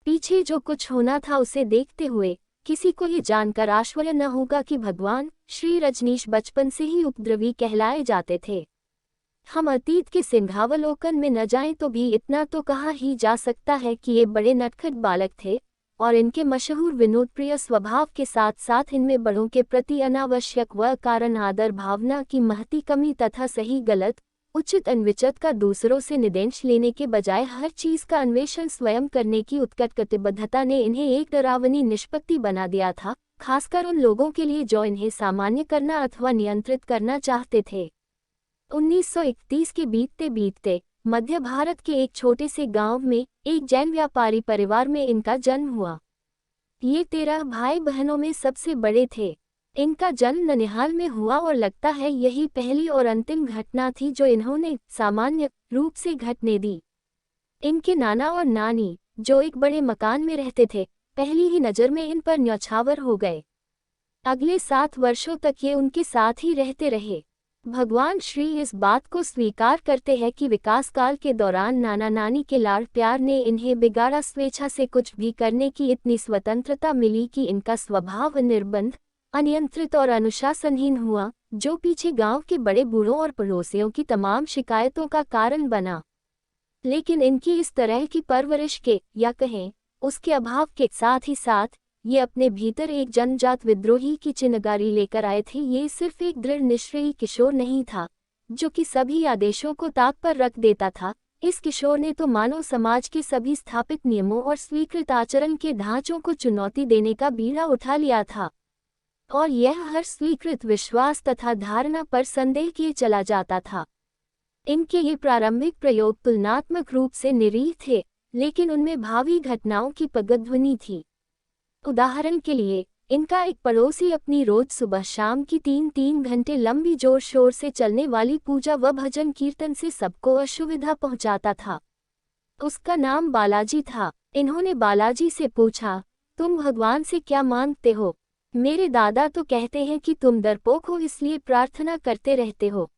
पीछे जो कुछ होना था उसे देखते हुए किसी को ये जानकर आश्चर्य न होगा कि भगवान श्री रजनीश बचपन से ही उपद्रवी कहलाए जाते थे। हम अतीत के सिंहावलोकन में न जाएं तो भी इतना तो कहा ही जा सकता है कि ये बड़े नटखट बालक थे और इनके मशहूर विनोदप्रिय स्वभाव के साथ साथ इनमें बड़ों के प्रति अनावश्यक व कारण आदर भावना की महती कमी तथा सही गलत उचित अनुचित का दूसरों से निदेश लेने के बजाय हर चीज का अन्वेषण स्वयं करने की उत्कट कटिबद्धता ने इन्हें एक डरावनी निष्पत्ति बना दिया था, खासकर उन लोगों के लिए जो इन्हें सामान्य करना अथवा नियंत्रित करना चाहते थे। 1931 के बीतते बीतते मध्य भारत के एक छोटे से गांव में एक जैन व्यापारी परिवार में इनका जन्म हुआ। ये 13 भाई बहनों में सबसे बड़े थे। इनका जन्म ननिहाल में हुआ और लगता है यही पहली और अंतिम घटना थी जो इन्होंने सामान्य रूप से घटने दी। इनके नाना और नानी, जो एक बड़े मकान में रहते थे, पहली ही नज़र में इन पर न्यौछावर हो गए। अगले 7 वर्षों तक ये उनके साथ ही रहते रहे। भगवान श्री इस बात को स्वीकार करते हैं कि विकास काल के दौरान नाना नानी के लाड़ प्यार ने इन्हें बिगाड़ा। स्वेच्छा से कुछ भी करने की इतनी स्वतंत्रता मिली कि इनका स्वभाव निर्बंध, अनियंत्रित और अनुशासनहीन हुआ, जो पीछे गांव के बड़े बूढ़ों और पड़ोसियों की तमाम शिकायतों का कारण बना। लेकिन इनकी इस तरह की परवरिश के या कहें उसके अभाव के साथ ही साथ ये अपने भीतर एक जन्मजात विद्रोही की चिनगारी लेकर आए थे। ये सिर्फ एक दृढ़ निश्चयी किशोर नहीं था जो कि सभी आदेशों को ताक पर रख देता था। इस किशोर ने तो मानव समाज के सभी स्थापित नियमों और स्वीकृत आचरण के ढांचों को चुनौती देने का बीड़ा उठा लिया था और यह हर स्वीकृत विश्वास तथा धारणा पर संदेह किए चला जाता था। इनके ये प्रारंभिक प्रयोग तुलनात्मक रूप से निरीह थे, लेकिन उनमें भावी घटनाओं की प्रतिध्वनि थी। उदाहरण के लिए, इनका एक पड़ोसी अपनी रोज सुबह शाम की 3-3 घंटे लंबी जोर शोर से चलने वाली पूजा व भजन कीर्तन से सबको असुविधा पहुंचाता था। उसका नाम बालाजी था। इन्होंने बालाजी से पूछा, तुम भगवान से क्या मांगते हो? मेरे दादा तो कहते हैं कि तुम डरपोक हो, इसलिए प्रार्थना करते रहते हो।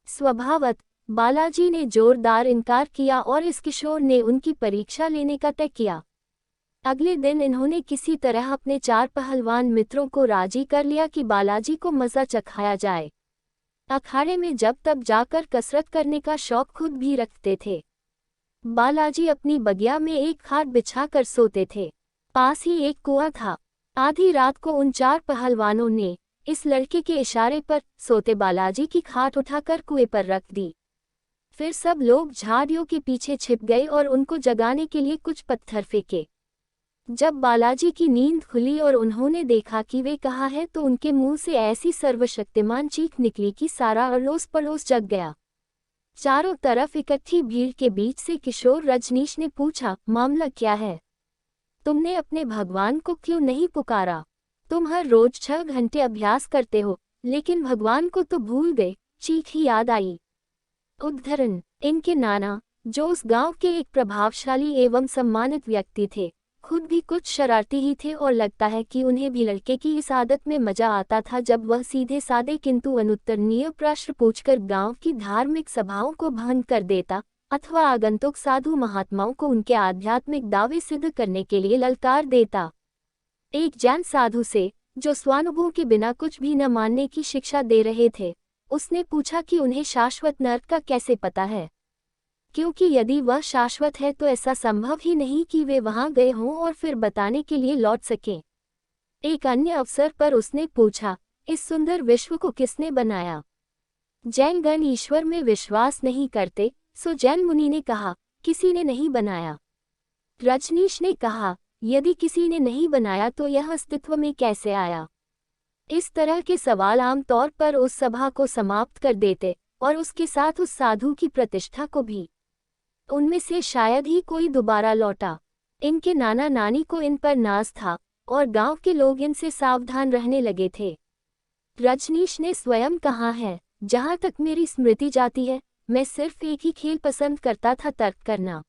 स्वभावत बालाजी ने जोरदार इनकार किया और इस किशोर ने उनकी परीक्षा लेने का तय किया। अगले दिन इन्होंने किसी तरह अपने 4 पहलवान मित्रों को राजी कर लिया कि बालाजी को मजा चखाया जाए। अखाड़े में जब तब जाकर कसरत करने का शौक खुद भी रखते थे। बालाजी अपनी बगिया में एक खाट बिछाकर सोते थे। पास ही एक कुआं था। आधी रात को उन 4 पहलवानों ने इस लड़के के इशारे पर सोते बालाजी की खाट उठाकर कुएं पर रख दी। फिर सब लोग झाड़ियों के पीछे छिप गए और उनको जगाने के लिए कुछ पत्थर फेंके। जब बालाजी की नींद खुली और उन्होंने देखा कि वे कहाँ हैं, तो उनके मुंह से ऐसी सर्वशक्तिमान चीख निकली कि सारा अड़ोस पड़ोस जग गया। चारों तरफ इकट्ठी भीड़ के बीच से किशोर रजनीश ने पूछा, मामला क्या है? तुमने अपने भगवान को क्यों नहीं पुकारा? तुम हर रोज 6 घंटे अभ्यास करते हो, लेकिन भगवान को तो भूल गए। चीख ही याद आई। उद्धरण, इनके नाना, जो उस गांव के एक प्रभावशाली एवं सम्मानित व्यक्ति थे, खुद भी कुछ शरारती ही थे और लगता है कि उन्हें भी लड़के की इस आदत में मजा आता था जब वह सीधे सादे किंतु अनुत्तरणीय प्रश्न पूछकर गांव की धार्मिक सभाओं को भंग कर देता अथवा आगंतुक साधु महात्माओं को उनके आध्यात्मिक दावे सिद्ध करने के लिए ललकार देता। एक जैन साधु से, जो स्वानुभव के बिना कुछ भी न मानने की शिक्षा दे रहे थे, उसने पूछा कि उन्हें शाश्वत नरक का कैसे पता है, क्योंकि यदि वह शाश्वत है तो ऐसा संभव ही नहीं कि वे वहां गए हों और फिर बताने के लिए लौट सकें। एक अन्य अवसर पर उसने पूछा, इस सुंदर विश्व को किसने बनाया? जैनगण ईश्वर में विश्वास नहीं करते, सो जैन मुनि ने कहा, किसी ने नहीं बनाया। रजनीश ने कहा, यदि किसी ने नहीं बनाया तो यह अस्तित्व में कैसे आया? इस तरह के सवाल आमतौर पर उस सभा को समाप्त कर देते और उसके साथ उस साधु की प्रतिष्ठा को भी। उनमें से शायद ही कोई दोबारा लौटा। इनके नाना नानी को इन पर नाज था और गांव के लोग इनसे सावधान रहने लगे थे। रजनीश ने स्वयं कहा है, जहां तक मेरी स्मृति जाती है, मैं सिर्फ एक ही खेल पसंद करता था, तर्क करना।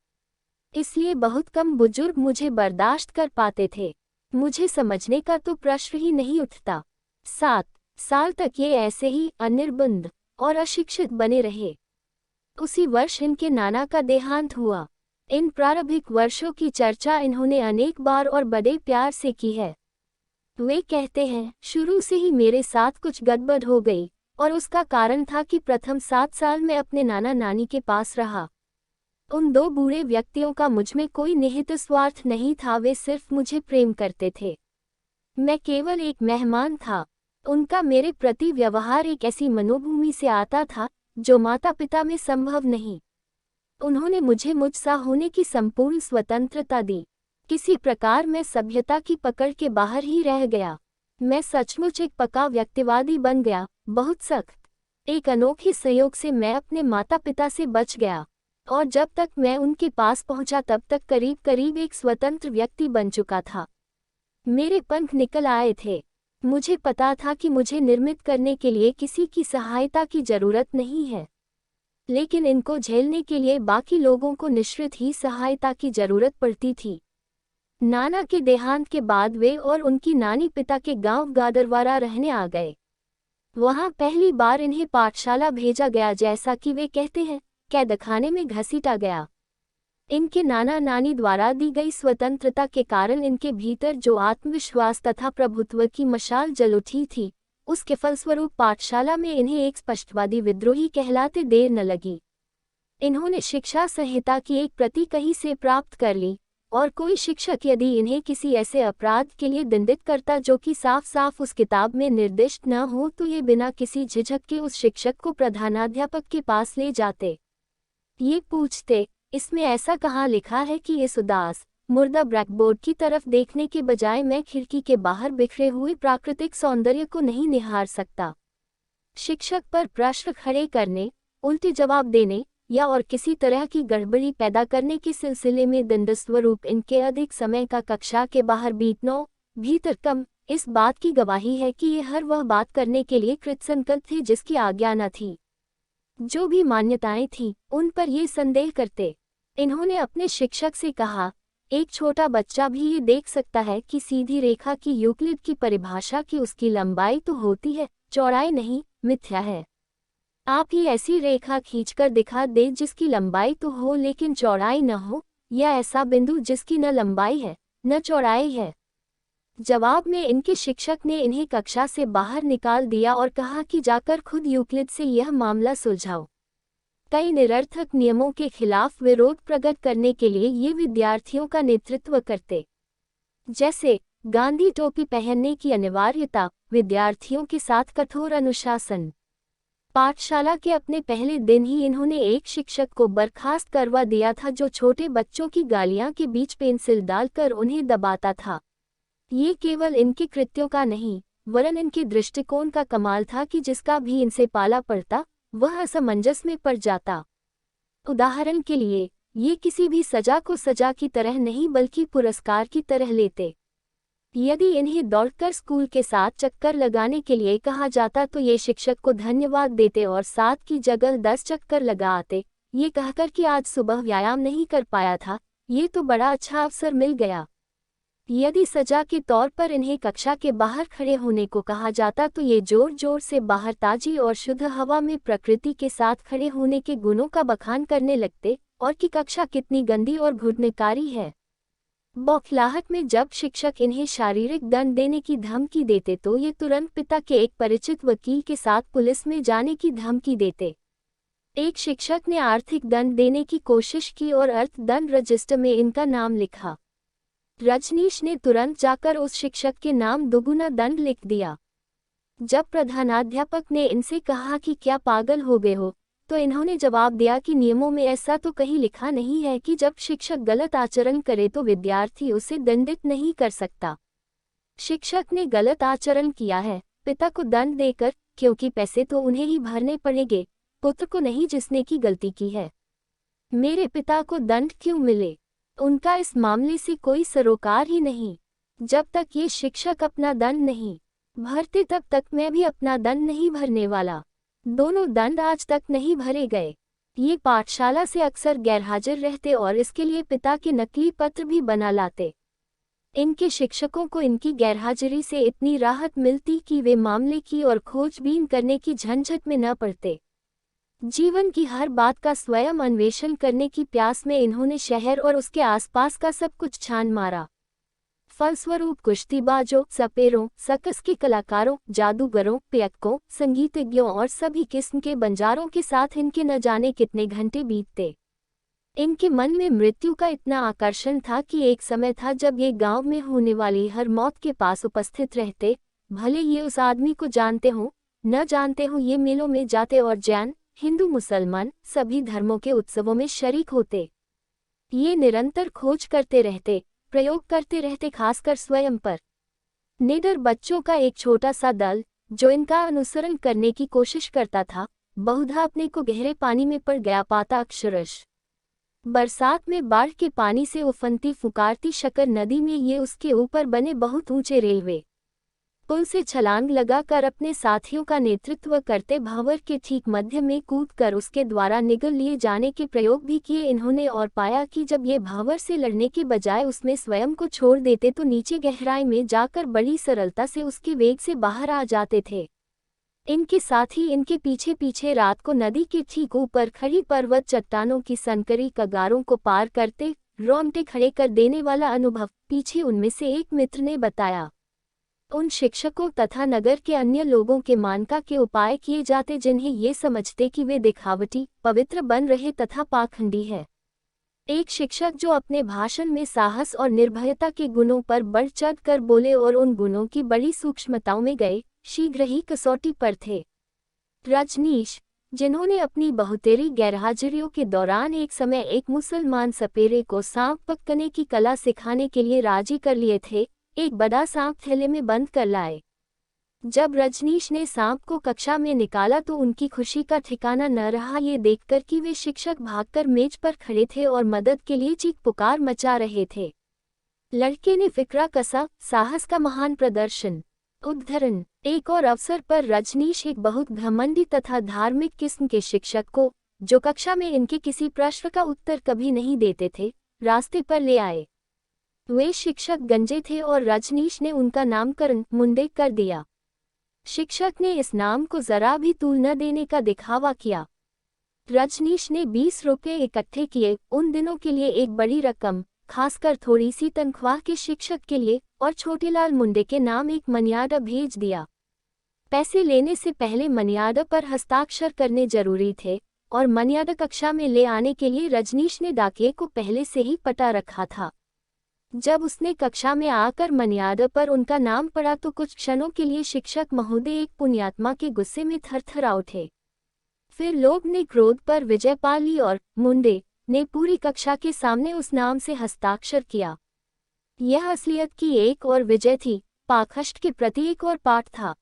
इसलिए बहुत कम बुजुर्ग मुझे बर्दाश्त कर पाते थे। मुझे समझने का तो प्रश्न ही नहीं उठता। 7 साल तक ये ऐसे ही अनिर्बंध और अशिक्षित बने रहे। उसी वर्ष इनके नाना का देहांत हुआ। इन प्रारंभिक वर्षों की चर्चा इन्होंने अनेक बार और बड़े प्यार से की है। वे कहते हैं, शुरू से ही मेरे साथ कुछ गड़बड़ हो गई, और उसका कारण था कि प्रथम 7 साल में अपने नाना नानी के पास रहा। उन दो बूढ़े व्यक्तियों का मुझमें कोई निहित स्वार्थ नहीं था, वे सिर्फ मुझे प्रेम करते थे। मैं केवल एक मेहमान था। उनका मेरे प्रति व्यवहार एक ऐसी मनोभूमि से आता था जो माता पिता में संभव नहीं। उन्होंने मुझे मुझसा होने की संपूर्ण स्वतंत्रता दी। किसी प्रकार मैं सभ्यता की पकड़ के बाहर ही रह गया। मैं सचमुच एक पक्का व्यक्तिवादी बन गया, बहुत सख्त। एक अनोखे संयोग से मैं अपने माता पिता से बच गया, और जब तक मैं उनके पास पहुंचा तब तक करीब करीब एक स्वतंत्र व्यक्ति बन चुका था। मेरे पंख निकल आए थे। मुझे पता था कि मुझे निर्मित करने के लिए किसी की सहायता की जरूरत नहीं है, लेकिन इनको झेलने के लिए बाकी लोगों को निश्चित ही सहायता की जरूरत पड़ती थी। नाना के देहांत के बाद वे और उनकी नानी पिता के गांव गादरवारा रहने आ गए। वहां पहली बार इन्हें पाठशाला भेजा गया, जैसा कि वे कहते हैं, कैदखाने में घसीटा गया। इनके नाना नानी द्वारा दी गई स्वतंत्रता के कारण इनके भीतर जो आत्मविश्वास तथा प्रभुत्व की मशाल जल उठी थी, उसके फलस्वरूप पाठशाला में इन्हें एक स्पष्टवादी विद्रोही कहलाते देर न लगी। इन्होंने शिक्षा संहिता की एक प्रति कहीं से प्राप्त कर ली, और कोई शिक्षक यदि इन्हें किसी ऐसे अपराध के लिए दंडित करता जो कि साफ साफ उस किताब में निर्दिष्ट न हो, तो ये बिना किसी झिझक के उस शिक्षक को प्रधानाध्यापक के पास ले जाते। ये पूछते, इसमें ऐसा कहाँ लिखा है कि इस उदास मुर्दा ब्लैकबोर्ड की तरफ देखने के बजाय मैं खिड़की के बाहर बिखरे हुए प्राकृतिक सौंदर्य को नहीं निहार सकता। शिक्षक पर प्रश्न खड़े करने, उल्टे जवाब देने या और किसी तरह की गड़बड़ी पैदा करने के सिलसिले में दंड स्वरूप इनके अधिक समय का कक्षा के बाहर बीतना, भीतर कम, इस बात की गवाही है कि ये हर वह बात करने के लिए कृतसंकल्प थे जिसकी आज्ञा न थी। जो भी मान्यताएं थीं, उन पर ये संदेह करते। इन्होंने अपने शिक्षक से कहा, एक छोटा बच्चा भी ये देख सकता है कि सीधी रेखा की यूक्लिड की परिभाषा की उसकी लंबाई तो होती है, चौड़ाई नहीं, मिथ्या है। आप ही ऐसी रेखा खींचकर दिखा दे जिसकी लंबाई तो हो लेकिन चौड़ाई न हो, या ऐसा बिंदु जिसकी न लंबाई है न चौड़ाई है। जवाब में इनके शिक्षक ने इन्हें कक्षा से बाहर निकाल दिया और कहा कि जाकर खुद यूक्लिड से यह मामला सुलझाओ। कई निरर्थक नियमों के खिलाफ विरोध प्रकट करने के लिए ये विद्यार्थियों का नेतृत्व करते, जैसे गांधी टोपी पहनने की अनिवार्यता, विद्यार्थियों के साथ कठोर अनुशासन। पाठशाला के अपने पहले दिन ही इन्होंने एक शिक्षक को बर्खास्त करवा दिया था जो छोटे बच्चों की गालियां के बीच पेंसिल डालकर उन्हें दबाता था। ये केवल इनके कृत्यों का नहीं, वरन इनके दृष्टिकोण का कमाल था कि जिसका भी इनसे पाला पड़ता वह असमंजस में पड़ जाता। उदाहरण के लिए, ये किसी भी सजा को सजा की तरह नहीं बल्कि पुरस्कार की तरह लेते। यदि इन्हें दौड़कर स्कूल के साथ चक्कर लगाने के लिए कहा जाता तो ये शिक्षक को धन्यवाद देते और 7 की जगह 10 चक्कर लगा आते, ये कहकर कि आज सुबह व्यायाम नहीं कर पाया था, ये तो बड़ा अच्छा अवसर मिल गया। यदि सजा के तौर पर इन्हें कक्षा के बाहर खड़े होने को कहा जाता तो ये जोर जोर से बाहर ताजी और शुद्ध हवा में प्रकृति के साथ खड़े होने के गुणों का बखान करने लगते, और कि कक्षा कितनी गंदी और घुटनकारी है। बौखलाहट में जब शिक्षक इन्हें शारीरिक दंड देने की धमकी देते तो ये तुरंत पिता के एक परिचित वकील के साथ पुलिस में जाने की धमकी देते। एक शिक्षक ने आर्थिक दंड देने की कोशिश की और अर्थदंड रजिस्टर में इनका नाम लिखा। रजनीश ने तुरंत जाकर उस शिक्षक के नाम दोगुना दंड लिख दिया। जब प्रधानाध्यापक ने इनसे कहा कि क्या पागल हो गए हो, तो इन्होंने जवाब दिया कि नियमों में ऐसा तो कहीं लिखा नहीं है कि जब शिक्षक गलत आचरण करे तो विद्यार्थी उसे दंडित नहीं कर सकता। शिक्षक ने गलत आचरण किया है, पिता को दंड देकर, क्योंकि पैसे तो उन्हें ही भरने पड़ेंगे, पुत्र को नहीं जिसने की गलती की है। मेरे पिता को दंड क्यों मिले? उनका इस मामले से कोई सरोकार ही नहीं। जब तक ये शिक्षक अपना दंड नहीं भरते तब तक मैं भी अपना दंड नहीं भरने वाला। दोनों दंड आज तक नहीं भरे गए। ये पाठशाला से अक्सर गैरहाजिर रहते और इसके लिए पिता के नकली पत्र भी बना लाते। इनके शिक्षकों को इनकी गैरहाजिरी से इतनी राहत मिलती कि वे मामले की और खोजबीन करने की झंझट में न पड़ते। जीवन की हर बात का स्वयं अन्वेषण करने की प्यास में इन्होंने शहर और उसके आसपास का सब कुछ छान मारा। फलस्वरूप कुश्तीबाजों, सपेरों, सर्कस के कलाकारों, जादूगरों, पियक्कों, संगीतज्ञों और सभी किस्म के बंजारों के साथ इनके न जाने कितने घंटे बीतते। इनके मन में मृत्यु का इतना आकर्षण था कि एक समय था जब ये गांव में होने वाली हर मौत के पास उपस्थित रहते, भले ये उस आदमी को जानते हों न जानते हों। ये मेलों में जाते और जैन, हिंदू, मुसलमान सभी धर्मों के उत्सवों में शरीक होते। ये निरंतर खोज करते रहते, प्रयोग करते रहते, खासकर स्वयं पर। निडर बच्चों का एक छोटा सा दल जो इनका अनुसरण करने की कोशिश करता था, बहुधा अपने को गहरे पानी में पड़ गया पाता। अक्षरश बरसात में बाढ़ के पानी से उफनती फुकारती शकर नदी में ये उसके ऊपर बने बहुत ऊंचे रेलवे पुल से छलांग लगाकर अपने साथियों का नेतृत्व करते भावर के ठीक मध्य में कूदकर उसके द्वारा निगल लिए जाने के प्रयोग भी किए इन्होंने, और पाया कि जब ये भावर से लड़ने के बजाय उसमें स्वयं को छोड़ देते तो नीचे गहराई में जाकर बड़ी सरलता से उसके वेग से बाहर आ जाते थे। इनके साथी इनके पीछे पीछे रात को नदी के ठीक ऊपर खड़ी पर्वत चट्टानों की सनकरी कगारों को पार करते, रोंगटे खड़े कर देने वाला अनुभव पीछे उनमें से एक मित्र ने बताया। उन शिक्षकों तथा नगर के अन्य लोगों के मानका के उपाय किए जाते जिन्हें ये समझते कि वे दिखावटी, पवित्र बन रहे तथा पाखंडी है। एक शिक्षक जो अपने भाषण में साहस और निर्भयता के गुणों पर बढ़ चढ़ कर बोले और उन गुणों की बड़ी सूक्ष्मताओं में गए, शीघ्र ही कसौटी पर थे। रजनीश, जिन्होंने अपनी बहुतेरी गैरहाजिरियों के दौरान एक समय एक मुसलमान सपेरे को सांप पकड़ने की कला सिखाने के लिए राजी कर लिए थे, एक बड़ा सांप थैले में बंद कर लाए। जब रजनीश ने सांप को कक्षा में निकाला तो उनकी खुशी का ठिकाना न रहा ये देखकर कि वे शिक्षक भागकर मेज पर खड़े थे और मदद के लिए चीख पुकार मचा रहे थे। लड़के ने फिक्रा कसा, साहस का महान प्रदर्शन। उद्धरण, एक और अवसर पर रजनीश एक बहुत घमंडी तथा धार्मिक किस्म के शिक्षक को, जो कक्षा में इनके किसी प्रश्न का उत्तर कभी नहीं देते थे, रास्ते पर ले आए। वे शिक्षक गंजे थे और रजनीश ने उनका नामकरण मुंडे कर दिया। शिक्षक ने इस नाम को जरा भी तूल न देने का दिखावा किया। रजनीश ने 20 रुपये इकट्ठे किए, उन दिनों के लिए एक बड़ी रकम, खासकर थोड़ी सी तनख्वाह के शिक्षक के लिए, और छोटेलाल मुंडे के नाम एक मनियार्डर भेज दिया। पैसे लेने से पहले मनियार्डर पर हस्ताक्षर करने जरूरी थे, और मनियार्डर कक्षा में ले आने के लिए रजनीश ने डाकिये को पहले से ही पटा रखा था। जब उसने कक्षा में आकर मनियार्डर पर उनका नाम पढ़ा तो कुछ क्षणों के लिए शिक्षक महोदय एक पुण्यात्मा के गुस्से में थरथरा उठे। फिर लोभ ने क्रोध पर विजय पा ली और मुंडे ने पूरी कक्षा के सामने उस नाम से हस्ताक्षर किया। यह असलियत की एक और विजय थी, पाखंड के प्रति एक और पाठ था।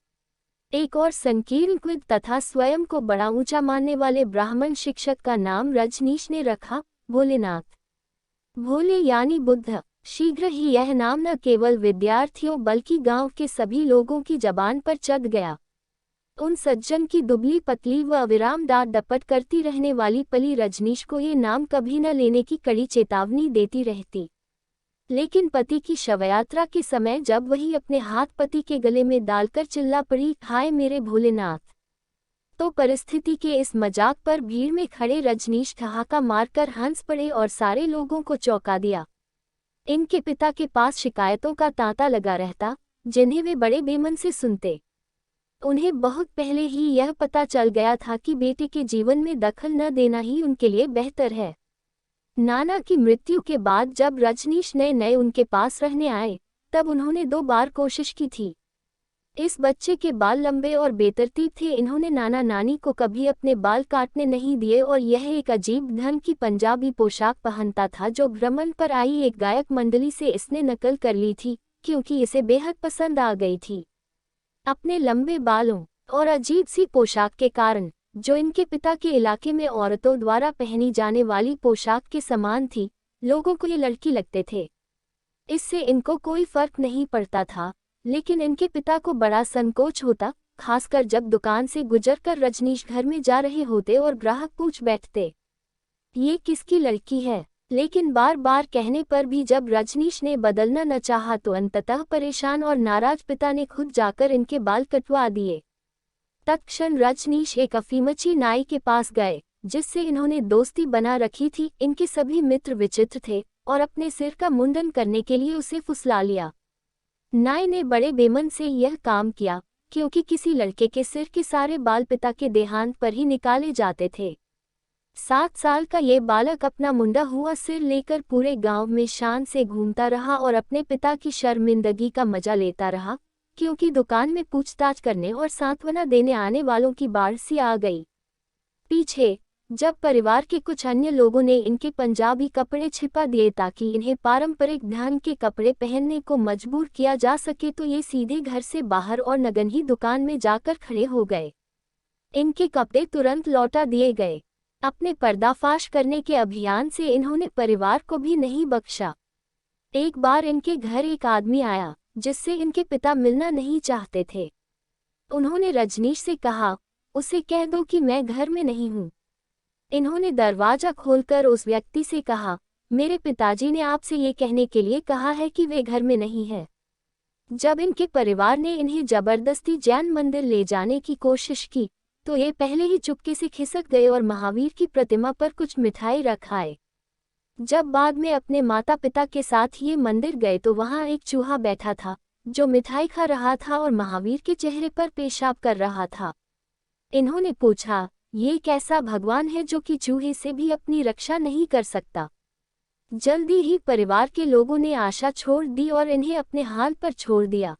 एक और संकीर्ण क्विद तथा स्वयं को बड़ा ऊंचा मानने वाले ब्राह्मण शिक्षक का नाम रजनीश ने रखा, भोलेनाथ। भोले यानी बुद्ध। शीघ्र ही यह नाम न केवल विद्यार्थियों बल्कि गांव के सभी लोगों की जबान पर चढ़ गया। उन सज्जन की दुबली पतली व अविराम डांट डपट करती रहने वाली पली रजनीश को ये नाम कभी न लेने की कड़ी चेतावनी देती रहती। लेकिन पति की शवयात्रा के समय जब वही अपने हाथ पति के गले में डालकर चिल्ला पड़ी, हाय मेरे भोलेनाथ, तो परिस्थिति के इस मजाक पर भीड़ में खड़े रजनीश ठहाका मारकर हंस पड़े और सारे लोगों को चौंका दिया। इनके पिता के पास शिकायतों का तांता लगा रहता, जिन्हें वे बड़े बेमन से सुनते। उन्हें बहुत पहले ही यह पता चल गया था कि बेटे के जीवन में दखल न देना ही उनके लिए बेहतर है। नाना की मृत्यु के बाद जब रजनीश नए नए उनके पास रहने आए, तब उन्होंने 2 बार कोशिश की थी। इस बच्चे के बाल लंबे और बेतरतीब थे। इन्होंने नाना नानी को कभी अपने बाल काटने नहीं दिए और यह एक अजीब ढंग की पंजाबी पोशाक पहनता था जो भ्रमण पर आई एक गायक मंडली से इसने नकल कर ली थी, क्योंकि इसे बेहद पसंद आ गई थी। अपने लंबे बालों और अजीब सी पोशाक के कारण, जो इनके पिता के इलाके में औरतों द्वारा पहनी जाने वाली पोशाक के समान थी, लोगों को ये लड़की लगते थे। इससे इनको कोई फर्क नहीं पड़ता था, लेकिन इनके पिता को बड़ा संकोच होता, खासकर जब दुकान से गुजरकर रजनीश घर में जा रहे होते और ग्राहक पूछ बैठते, ये किसकी लड़की है। लेकिन बार बार कहने पर भी जब रजनीश ने बदलना न चाहा तो अंततः परेशान और नाराज पिता ने खुद जाकर इनके बाल कटवा दिए। तत्क्षण रजनीश एक अफीमची नाई के पास गए, जिससे इन्होंने दोस्ती बना रखी थी। इनके सभी मित्र विचित्र थे और अपने सिर का मुंडन करने के लिए उसे फुसला लिया। नाई ने बड़े बेमन से यह काम किया, क्योंकि किसी लड़के के सिर के सारे बाल पिता के देहांत पर ही निकाले जाते थे। 7 साल का ये बालक अपना मुंडा हुआ सिर लेकर पूरे गांव में शान से घूमता रहा और अपने पिता की शर्मिंदगी का मजा लेता रहा, क्योंकि दुकान में पूछताछ करने और सांत्वना देने आने वालों की बाढ़ सी आ गई। पीछे जब परिवार के कुछ अन्य लोगों ने इनके पंजाबी कपड़े छिपा दिए ताकि इन्हें पारंपरिक ढंग के कपड़े पहनने को मजबूर किया जा सके, तो ये सीधे घर से बाहर और नगन्ही दुकान में जाकर खड़े हो गए। इनके कपड़े तुरंत लौटा दिए गए। अपने पर्दाफाश करने के अभियान से इन्होंने परिवार को भी नहीं बख्शा। एक बार इनके घर एक आदमी आया, जिससे इनके पिता मिलना नहीं चाहते थे। उन्होंने रजनीश से कहा, उसे कह दो कि मैं घर में नहीं हूँ। इन्होंने दरवाजा खोलकर उस व्यक्ति से कहा, मेरे पिताजी ने आपसे ये कहने के लिए कहा है कि वे घर में नहीं हैं। जब इनके परिवार ने इन्हें जबरदस्ती जैन मंदिर ले जाने की कोशिश की, तो ये पहले ही चुपके से खिसक गए और महावीर की प्रतिमा पर कुछ मिठाई रख आए। जब बाद में अपने माता पिता के साथ ये मंदिर गए तो वहाँ एक चूहा बैठा था, जो मिठाई खा रहा था और महावीर के चेहरे पर पेशाब कर रहा था। इन्होंने पूछा, ये कैसा भगवान है जो कि चूहे से भी अपनी रक्षा नहीं कर सकता। जल्दी ही परिवार के लोगों ने आशा छोड़ दी और इन्हें अपने हाल पर छोड़ दिया।